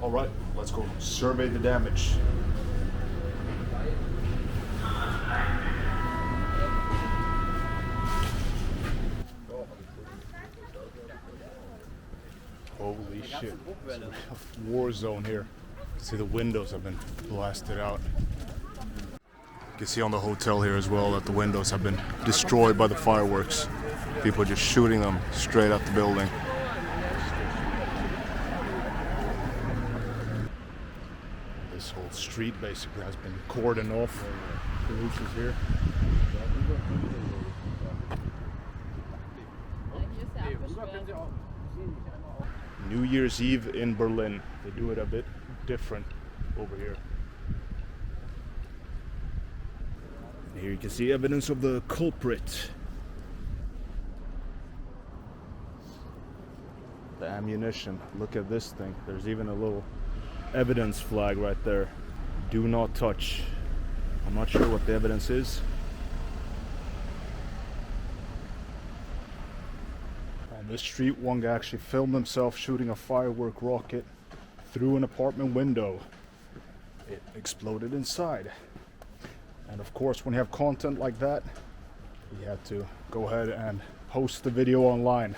All right, let's go survey the damage. Holy shit, it's a real war zone here. See, the windows have been blasted out. You can see on the hotel here as well that the windows have been destroyed by the fireworks. People just shooting them straight at the building. This whole street basically has been cordoned off. Police is here. New Year's Eve in Berlin. They do it a bit different over here. And here you can see evidence of the culprit. The ammunition. Look at this thing. There's even a little evidence flag right there. Do not touch. I'm not sure what the evidence is. On this street, one guy actually filmed himself shooting a firework rocket through an apartment window. It exploded inside. And of course, when you have content like that, you have to go ahead and post the video online.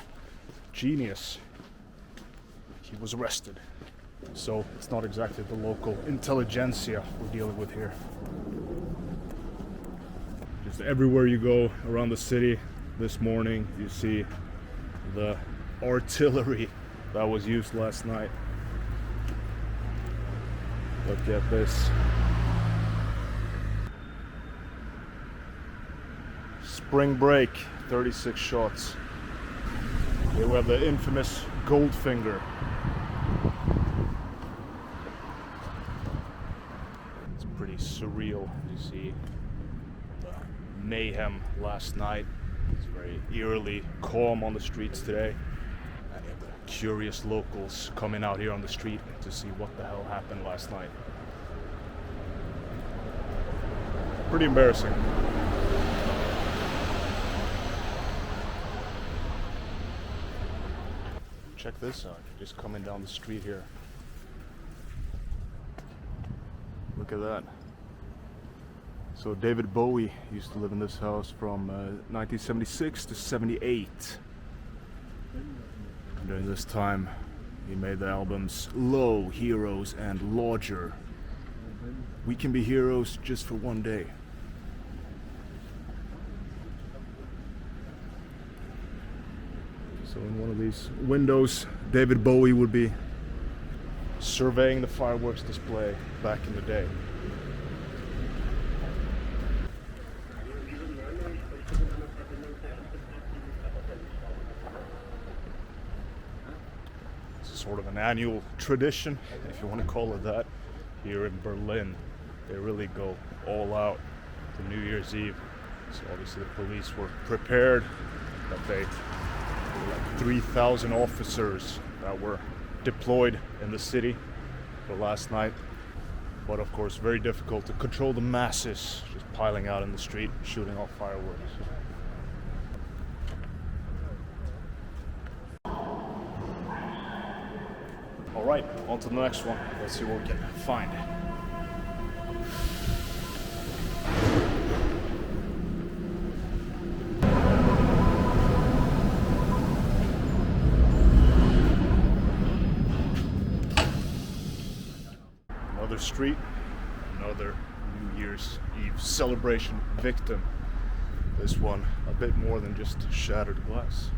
Genius. He was arrested. So it's not exactly the local intelligentsia we're dealing with here. Just everywhere you go around the city this morning, you see the artillery that was used last night. Look at this. Spring break, 36 shots. Here we have the infamous Goldfinger. It's pretty surreal. You see the mayhem last night. It's very eerily calm on the streets today. And you have the curious locals coming out here on the street to see what the hell happened last night. Pretty embarrassing. Check this out, just coming down the street here. Look at that. So David Bowie used to live in this house from 1976 to 78. And during this time, he made the albums Low, Heroes, and Larger. We can be heroes just for one day. So in one of these windows, David Bowie would be surveying the fireworks display back in the day. It's sort of an annual tradition, if you want to call it that, here in Berlin. They really go all out for New Year's Eve. So obviously the police were prepared, that they like 3,000 officers that were deployed in the city for last night. But of course, very difficult to control the masses just piling out in the street, shooting off fireworks. All right, on to the next one. Let's see what we can find. Another street, another New Year's Eve celebration victim. This one a bit more than just shattered glass.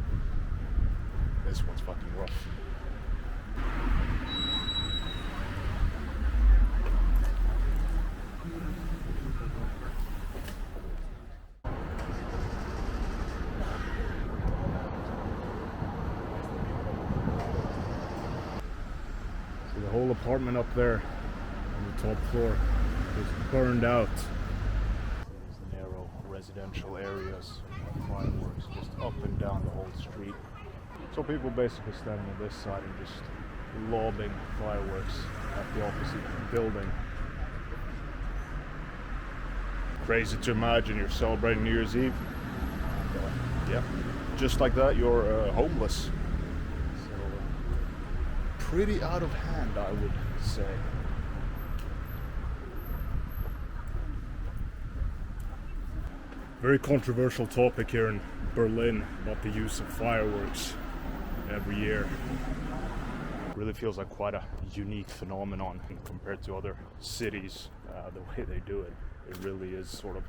This one's fucking rough. So the whole apartment up there on the top floor is burned out. These narrow residential areas, fireworks just up and down the whole street. So people basically standing on this side and just lobbing fireworks at the opposite building. Crazy to imagine you're celebrating New Year's Eve. And, yeah, just like that, you're homeless. So pretty out of hand, I would say. Very controversial topic here in Berlin about the use of fireworks every year. Really feels like quite a unique phenomenon compared to other cities, the way they do it. It really is sort of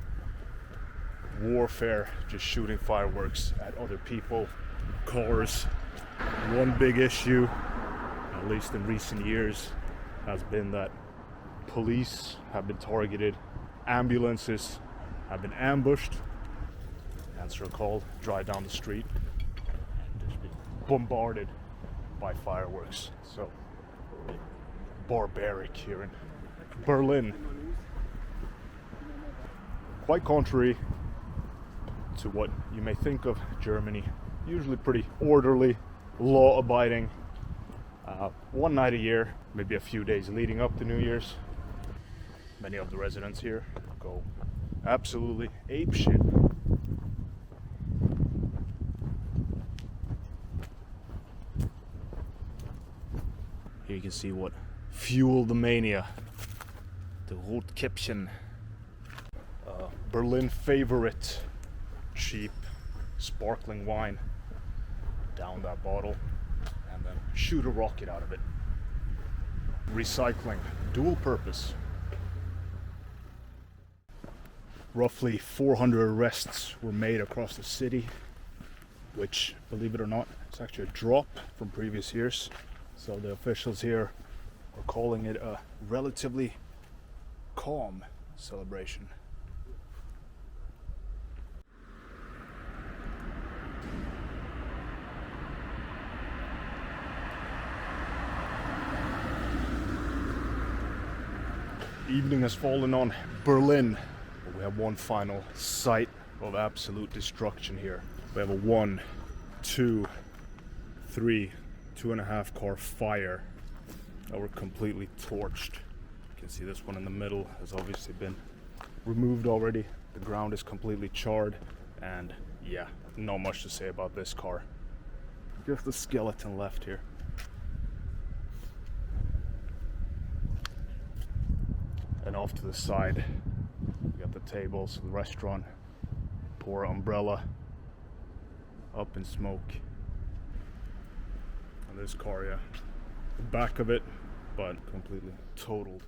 warfare, just shooting fireworks at other people, cars. One big issue, at least in recent years, has been that police have been targeted, ambulances have been ambushed, answer a call, drive down the street, and just be bombarded by fireworks. So barbaric here in Berlin. Quite contrary to what you may think of Germany. Usually pretty orderly, law-abiding. One night a year, maybe a few days leading up to New Year's, many of the residents here go absolutely apeshit. Here you can see what fueled the mania. The Rotkäppchen. Berlin favorite. Cheap, sparkling wine. Down that bottle and then shoot a rocket out of it. Recycling, dual purpose. Roughly 400 arrests were made across the city, which, believe it or not, is actually a drop from previous years. So the officials here are calling it a relatively calm celebration. Evening has fallen on Berlin, but we have one final sight of absolute destruction here. We have a 1, 2, 3, 2.5 car fire that were completely torched. You can see this one in the middle has obviously been removed already. The ground is completely charred, and yeah, not much to say about this car. Just the skeleton left here. And off to the side, we got the tables, the restaurant, poor umbrella, up in smoke. And this car, yeah, the back of it, but completely totaled.